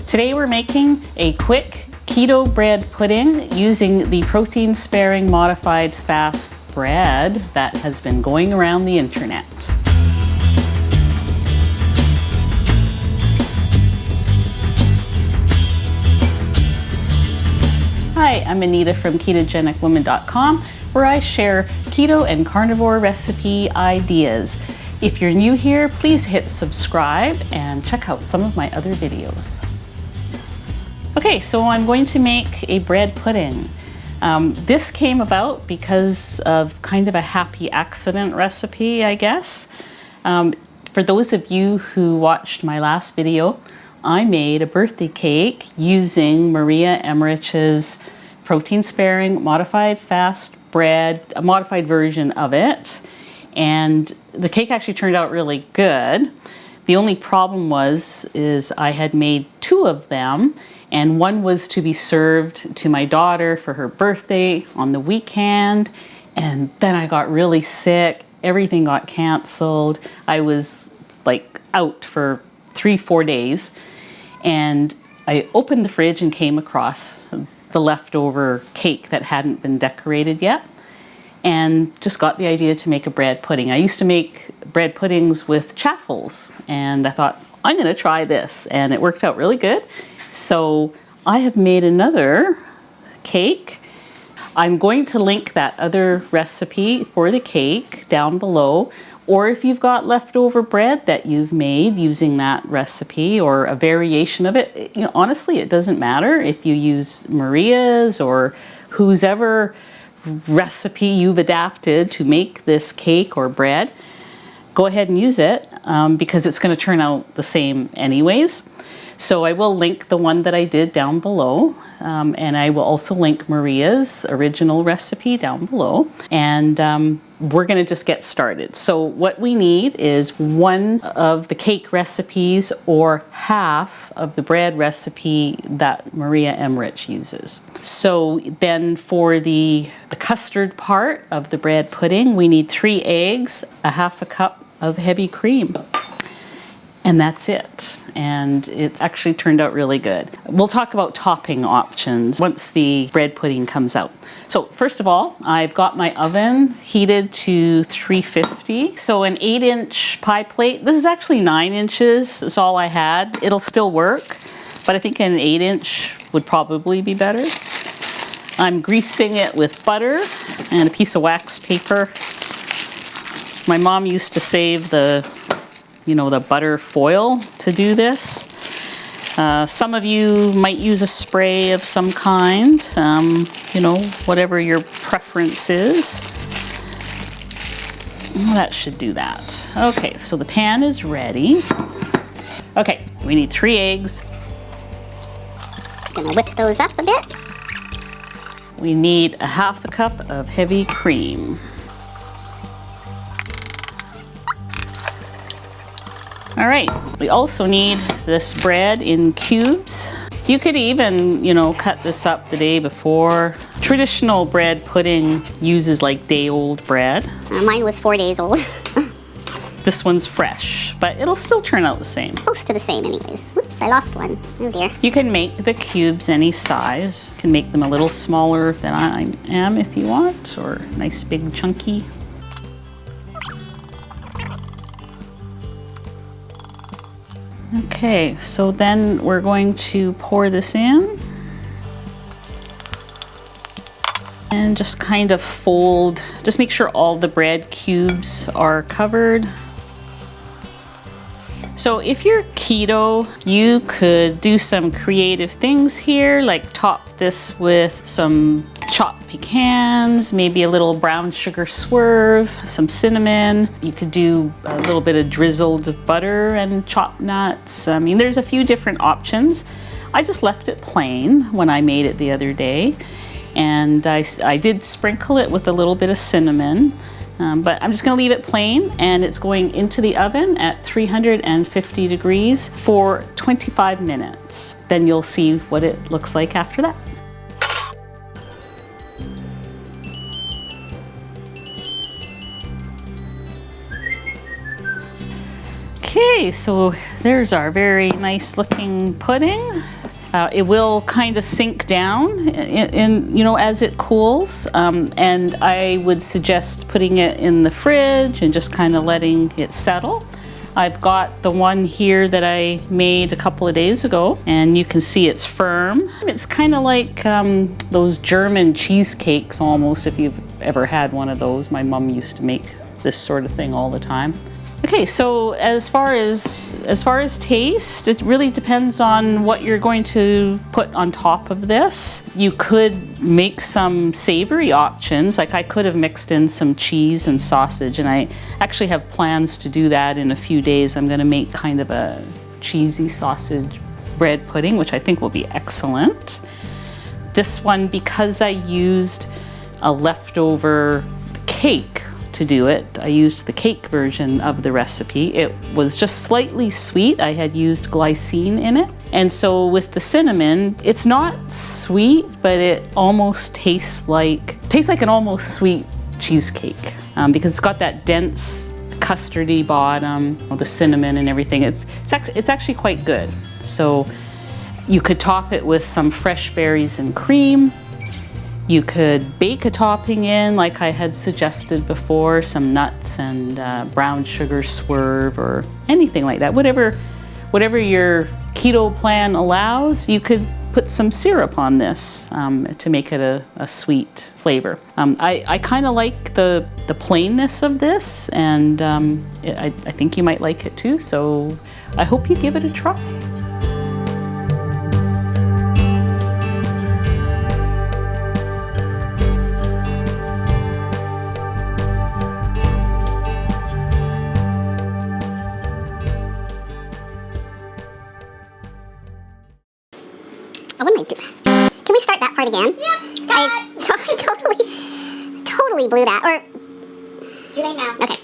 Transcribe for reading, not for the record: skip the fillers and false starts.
Today we're making a quick keto bread pudding using the protein-sparing modified fast bread that has been going around the internet. Hi, I'm Anita from KetogenicWoman.com, where I share keto and carnivore recipe ideas. If you're new here, please hit subscribe and check out some of my other videos. Okay, so I'm going to make a bread pudding. This came about because of kind of a happy accident recipe, I guess. For those of you who watched my last video, I made a birthday cake using Maria Emmerich's protein-sparing modified fast bread, a modified version of it. And the cake actually turned out really good. The only problem is I had made 2 of them, and one was to be served to my daughter for her birthday on the weekend, and then I got really sick. Everything got canceled. I was like out for 3-4 days, and I opened the fridge and came across the leftover cake that hadn't been decorated yet, and just got the idea to make a bread pudding. I used to make bread puddings with chaffles, and I thought, I'm gonna try this, and it worked out really good. So I have made another cake. I'm going to link that other recipe for the cake down below, or if you've got leftover bread that you've made using that recipe or a variation of it, honestly, it doesn't matter if you use Maria's or whoever recipe you've adapted to make this cake or bread. Go ahead and use it because it's going to turn out the same anyways. So I will link the one that I did down below, and I will also link Maria's original recipe down below, and we're going to just get started. So what we need is one of the cake recipes or half of the bread recipe that Maria Emmerich uses. So then for the custard part of the bread pudding, we need 3 eggs, a half a cup of heavy cream. And that's it. And it's actually turned out really good. We'll talk about topping options once the bread pudding comes out. So first of all, I've got my oven heated to 350. So an 8-inch pie plate. This is actually 9 inches. That's all I had. It'll still work, but I think an 8-inch would probably be better. I'm greasing it with butter and a piece of wax paper. My mom used to save the butter foil to do this. Some of you might use a spray of some kind, whatever your preference is. That should do that. Okay, so the pan is ready. Okay, we need 3 eggs. Gonna whip those up a bit. We need a half a cup of heavy cream. All right, we also need this bread in cubes. You could even, cut this up the day before. Traditional bread pudding uses like day-old bread. Mine was 4 days old. This one's fresh, but it'll still turn out the same. Close to the same anyways. Whoops, I lost one. Oh dear. You can make the cubes any size. You can make them a little smaller than I am if you want, or nice big chunky. Okay, so then we're going to pour this in and just kind of fold, just make sure all the bread cubes are covered. So if you're keto, you could do some creative things here, like top this with some chopped pecans, maybe a little brown sugar Swerve, some cinnamon. You could do a little bit of drizzled butter and chopped nuts. I mean, there's a few different options. I just left it plain when I made it the other day. And I did sprinkle it with a little bit of cinnamon. But I'm just going to leave it plain, and it's going into the oven at 350 degrees for 25 minutes. Then you'll see what it looks like after that. Okay, so there's our very nice looking pudding. It will kind of sink down in as it cools, and I would suggest putting it in the fridge and just kind of letting it settle. I've got the one here that I made a couple of days ago, and you can see it's firm. It's kind of like those German cheesecakes almost, if you've ever had one of those. My mom used to make this sort of thing all the time. Okay, so as far as taste, it really depends on what you're going to put on top of this. You could make some savory options, like I could have mixed in some cheese and sausage, and I actually have plans to do that in a few days. I'm gonna make kind of a cheesy sausage bread pudding, which I think will be excellent. This one, because I used a leftover cake to do it, I used the cake version of the recipe. It was just slightly sweet. I had used glycine in it. And so with the cinnamon, it's not sweet, but it almost tastes like an almost sweet cheesecake because it's got that dense custardy bottom, the cinnamon and everything. It's actually quite good. So you could top it with some fresh berries and cream. You could bake a topping in, like I had suggested before, some nuts and brown sugar Swerve or anything like that. Whatever your keto plan allows, you could put some syrup on this to make it a sweet flavor. I kind of like the plainness of this, and I think you might like it too, so I hope you give it a try. Oh, what am I doing? Can we start that part again? Yeah. I totally blew that. Or too late now. Okay.